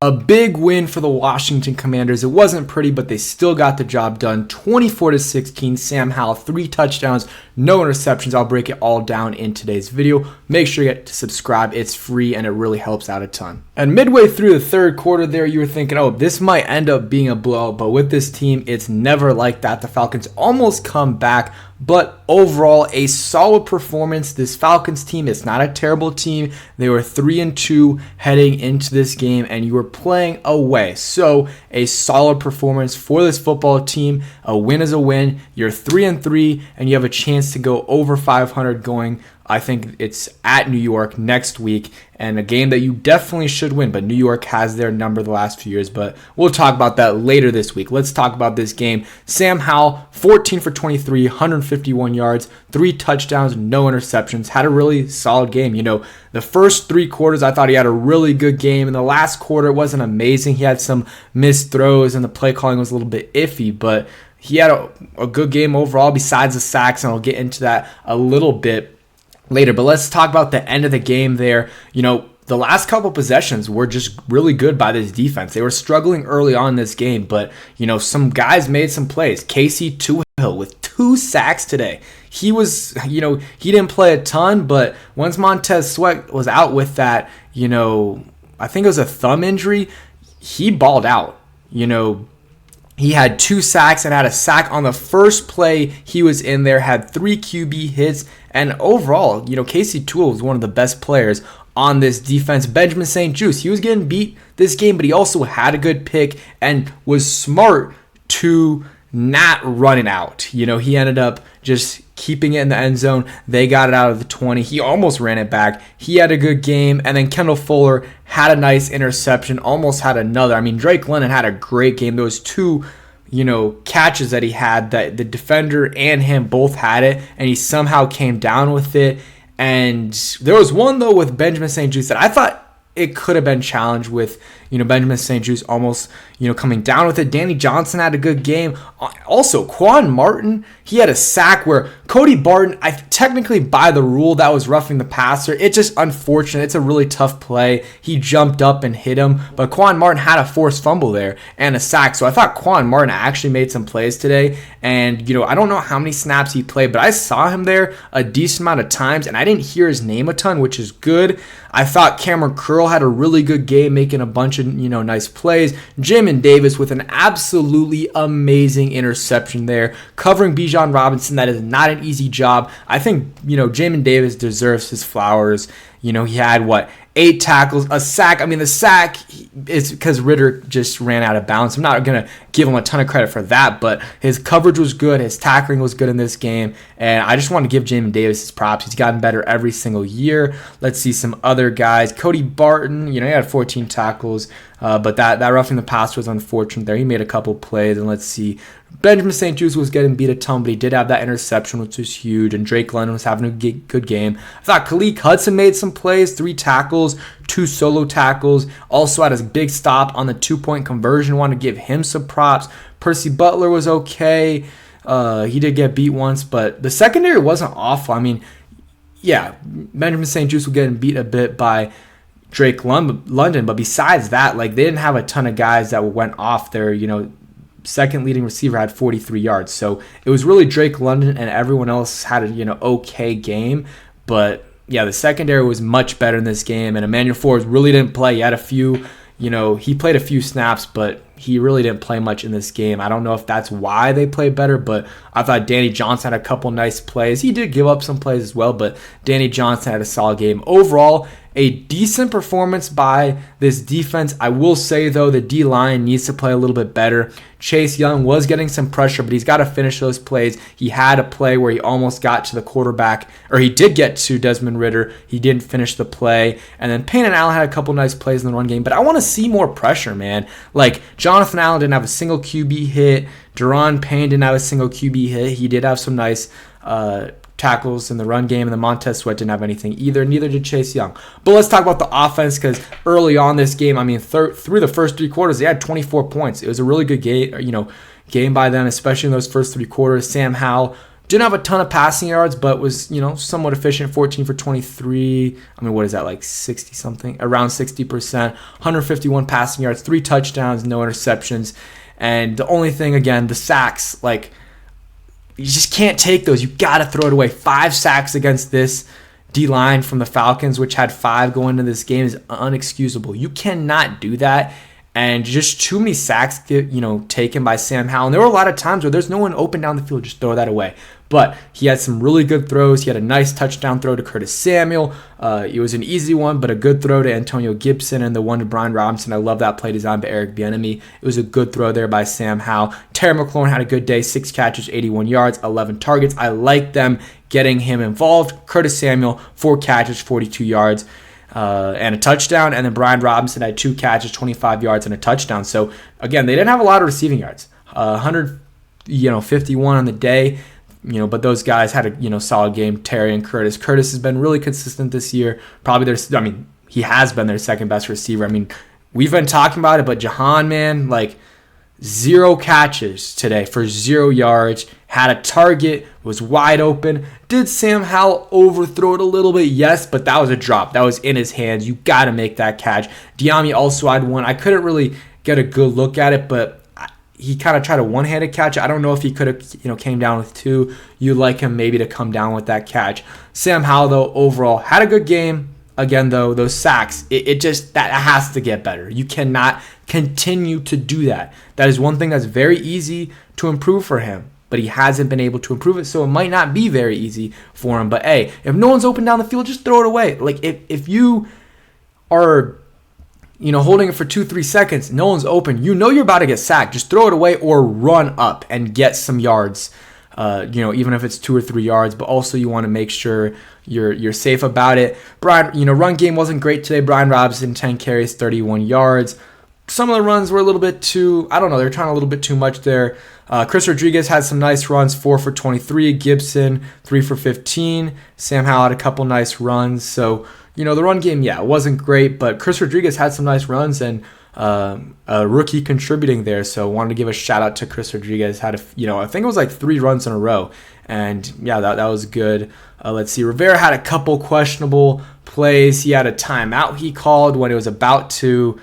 A big win for the Washington Commanders. It wasn't pretty, but they still got the job done. 24-16. Sam Howell, 3 touchdowns, no interceptions. I'll break it all down in today's video. Make sure you get to subscribe. It's free and it really helps out a ton. And midway through the third quarter there, you were thinking, oh, this might end up being a blowout, but with this team, it's never like that. The Falcons almost come back, but overall, a solid performance. This Falcons team is not a terrible team. They were 3-2 heading into this game, and you were playing away. So a solid performance for this football team. A win is a win. You're 3-3, and you have a chance to go over 500 going. I think it's at New York next week, and a game that you definitely should win, but New York has their number the last few years, but we'll talk about that later this week. Let's talk about this game. Sam Howell, 14 for 23, 151 yards, 3 touchdowns, no interceptions, had a really solid game. You know, the first 3 quarters, I thought he had a really good game. In the last quarter, it wasn't amazing. He had some missed throws, and the play calling was a little bit iffy, but he had a good game overall besides the sacks, and I'll get into that a little bit later. But let's talk about the end of the game there. You know, the last couple possessions were just really good by this defense. They were struggling early on in this game, but, you know, some guys made some plays. Casey Howell with 2 sacks today. He was, you know, he didn't play a ton, but once Montez Sweat was out with that, you know, I think it was a thumb injury, he balled out. You know, he had 2 sacks and had a sack on the first play he was in there, had 3 QB hits, and overall, you know, Casey Howell was one of the best players on this defense. Benjamin St-Juste, he was getting beat this game, but he also had a good pick and was smart to not run it out. You know, he ended up just keeping it in the end zone. They got it out of the 20. He almost ran it back. He had a good game. And then Kendall Fuller had a nice interception, almost had another. I mean, Drake London had a great game. Those 2, you know, catches that he had, that the defender and him both had it, and he somehow came down with it. And there was one, though, with Benjamin St-Juste that I thought it could have been challenged with, you know, Benjamin St-Juste almost, you know, coming down with it. Danny Johnson had a good game. Also, Quan Martin, he had a sack where Cody Barton, technically by the rule, that was roughing the passer. It's just unfortunate. It's a really tough play. He jumped up and hit him, but Quan Martin had a forced fumble there and a sack. So I thought Quan Martin actually made some plays today. And, you know, I don't know how many snaps he played, but I saw him there a decent amount of times, and I didn't hear his name a ton, which is good. I thought Cameron Curl had a really good game, making a bunch of, you know, nice plays. Jamin Davis with an absolutely amazing interception there, covering Bijan Robinson. That is not an easy job. I think, you know, Jamin Davis deserves his flowers. You know, he had, 8 tackles, a sack. I mean, the sack is because Ritter just ran out of bounds. I'm not going to give him a ton of credit for that, but his coverage was good. His tackling was good in this game, and I just want to give Jamin Davis his props. He's gotten better every single year. Let's see some other guys. Cody Barton, you know, he had 14 tackles, but that roughing the pass was unfortunate there. He made a couple plays, and let's see. Benjamin St-Juste was getting beat a ton, but he did have that interception, which was huge, and Drake London was having a good game. I thought Khaleke Hudson made some plays, 3 tackles, 2 solo tackles, also had a big stop on the 2-point conversion. Want to give him some props. Percy Butler was okay. He did get beat once, but the secondary wasn't awful. I mean, yeah, Benjamin St-Juste was getting beat a bit by Drake London, but besides that, like, they didn't have a ton of guys that went off there. You know, second leading receiver had 43 yards. So it was really Drake London, and everyone else had a, you know, okay game. But yeah, the secondary was much better in this game, and Emmanuel Forbes really didn't play. He had a few, you know, he played a few snaps, but he really didn't play much in this game. I don't know if that's why they played better, but I thought Danny Johnson had a couple nice plays. He did give up some plays as well, but Danny Johnson had a solid game. Overall, a decent performance by this defense. I will say, though, the D-line needs to play a little bit better. Chase Young was getting some pressure, but he's got to finish those plays. He had a play where he almost got to the quarterback, or he did get to Desmond Ridder. He didn't finish the play. And then Payne and Allen had a couple nice plays in the run game, but I want to see more pressure, man. Like, Jonathan Allen didn't have a single QB hit. Deron Payne didn't have a single QB hit. He did have some nice tackles in the run game, and the Montez Sweat didn't have anything either. Neither did Chase Young. But let's talk about the offense, because early on this game, I mean, through the first 3 quarters, they had 24 points. It was a really good game by them, especially in those first 3 quarters. Sam Howell Didn't have a ton of passing yards, but was, somewhat efficient, 14 for 23. I mean, what is that, like 60-something? Around 60%. 151 passing yards, 3 touchdowns, no interceptions. And the only thing, again, the sacks, like, you just can't take those. You got to throw it away. 5 sacks against this D-line from the Falcons, which had 5 going into this game, is unexcusable. You cannot do that. And just too many sacks get, taken by Sam Howell. And there were a lot of times where there's no one open down the field. Just throw that away. But he had some really good throws. He had a nice touchdown throw to Curtis Samuel. It was an easy one, but a good throw to Antonio Gibson, and the one to Brian Robinson. I love that play designed by Eric Bieniemy. It was a good throw there by Sam Howell. Terry McLaurin had a good day. 6 catches, 81 yards, 11 targets. I like them getting him involved. Curtis Samuel, 4 catches, 42 yards. And a touchdown, and then Brian Robinson had 2 catches, 25 yards, and a touchdown. So again, they didn't have a lot of receiving yards, 151 on the day, but those guys had a solid game. Terry and Curtis. Curtis has been really consistent this year. Probably he has been their second best receiver. I mean, we've been talking about it, but Jahan, man, like 0 catches today for 0 yards. Had a target, was wide open. Did Sam Howell overthrow it a little bit? Yes, but that was a drop. That was in his hands. You got to make that catch. Diami also had one. I couldn't really get a good look at it, but he kind of tried a one-handed catch. I don't know if he could have, came down with 2. You'd like him maybe to come down with that catch. Sam Howell, though, overall had a good game. Again, though, those sacks, it just, that has to get better. You cannot continue to do that. That is one thing that's very easy to improve for him, but he hasn't been able to improve it, so it might not be very easy for him. But hey, if no one's open down the field, just throw it away. Like, if you are, holding it for 2-3 seconds, no one's open, you're about to get sacked. Just throw it away or run up and get some yards. Even if it's 2 or 3 yards, but also you want to make sure you're safe about it. Brian, run game wasn't great today. Brian Robinson, 10 carries, 31 yards. Some of the runs were a little bit too, they're trying a little bit too much there. Chris Rodriguez had some nice runs, 4 for 23. Gibson, 3 for 15. Sam Howell had a couple nice runs. So, the run game, it wasn't great, but Chris Rodriguez had some nice runs and a rookie contributing there. So wanted to give a shout out to Chris Rodriguez. Had I think it was like 3 runs in a row. And that was good. Let's see. Rivera had a couple questionable plays. He had a timeout he called when it was about to,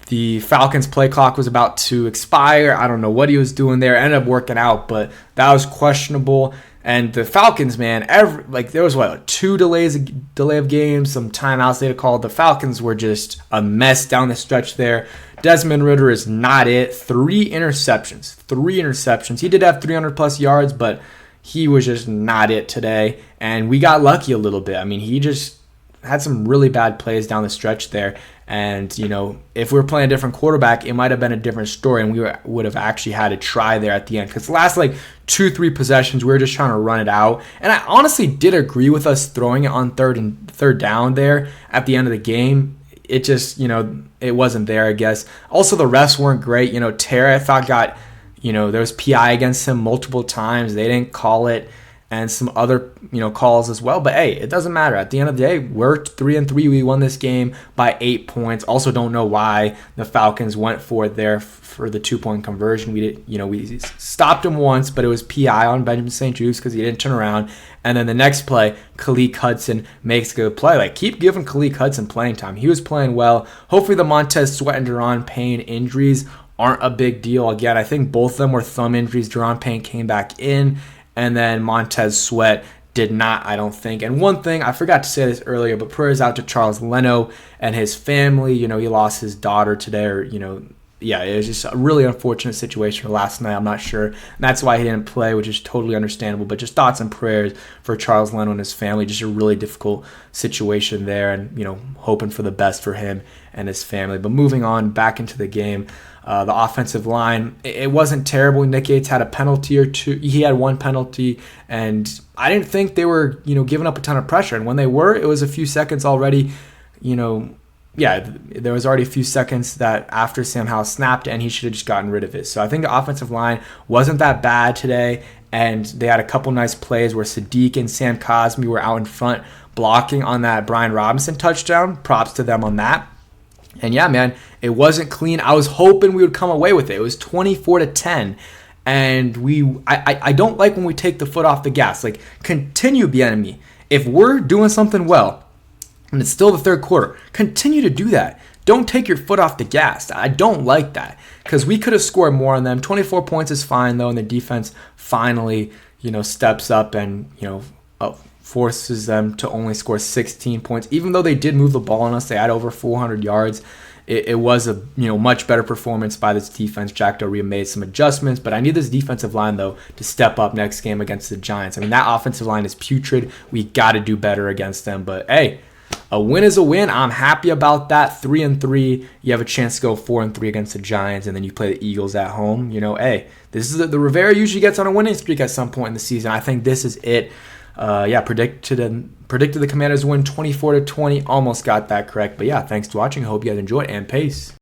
the Falcons play clock was about to expire. I don't know what he was doing there. Ended up working out, but that was questionable. And the Falcons, man, there was a 2 delay of games, some timeouts they had called. The Falcons were just a mess down the stretch there. Desmond Ridder is not it. 3 interceptions. He did have 300+ yards, but he was just not it today. And we got lucky a little bit. I mean, he just had some really bad plays down the stretch there. And, if we were playing a different quarterback, it might have been a different story, and we would have actually had a try there at the end. Because the last, 2-3 possessions, we were just trying to run it out. And I honestly did agree with us throwing it on third down there at the end of the game. It just, it wasn't there, I guess. Also, the refs weren't great. Terry, I thought, got, there was PI against him multiple times. They didn't call it. And some other, calls as well. But hey, it doesn't matter. At the end of the day, we're 3-3. We won this game by 8 points. Also, don't know why the Falcons went for it there for the 2-point conversion. We stopped him once, but it was PI on Benjamin St-Juste because he didn't turn around. And then the next play, Khaleke Hudson makes a good play. Keep giving Khaleke Hudson playing time. He was playing well. Hopefully, the Montez Sweat and Deron Payne injuries aren't a big deal. Again, I think both of them were thumb injuries. Deron Payne came back in. And then Montez Sweat did not, I don't think. And one thing, I forgot to say this earlier, but prayers out to Charles Leno and his family. He lost his daughter today, it was just a really unfortunate situation last night. I'm not sure. And that's why he didn't play, which is totally understandable. But just thoughts and prayers for Charles Leno and his family. Just a really difficult situation there, and, hoping for the best for him and his family. But moving on back into the game. The offensive line, it wasn't terrible. Nick Yates had a penalty or 2. He had 1 penalty, and I didn't think they were, giving up a ton of pressure. And when they were, it was a few seconds already, there was already a few seconds that after Sam Howell snapped, and he should have just gotten rid of it. So I think the offensive line wasn't that bad today, and they had a couple nice plays where Sadiq and Sam Cosmi were out in front blocking on that Brian Robinson touchdown. Props to them on that. And yeah, man, it wasn't clean. I was hoping we would come away with it. It was 24-10. And I don't like when we take the foot off the gas. Like, continue, the enemy. If we're doing something well, and it's still the third quarter, continue to do that. Don't take your foot off the gas. I don't like that, because we could have scored more on them. 24 points is fine, though, and the defense finally, steps up and, forces them to only score 16 points. Even though they did move the ball on us, they had over 400 yards. It was a much better performance by this defense. Jack Del Rio made some adjustments, but I need this defensive line, though, to step up next game against the Giants. I mean, that offensive line is putrid. We got to do better against them. But hey, a win is a win. I'm happy about that. 3-3. You have a chance to go 4-3 against the Giants, and then you play the Eagles at home. Hey, this is the Rivera usually gets on a winning streak at some point in the season. I think this is it. Predicted the Commanders win 24-20. Almost got that correct. But yeah, thanks for watching. I hope you guys enjoyed, and peace.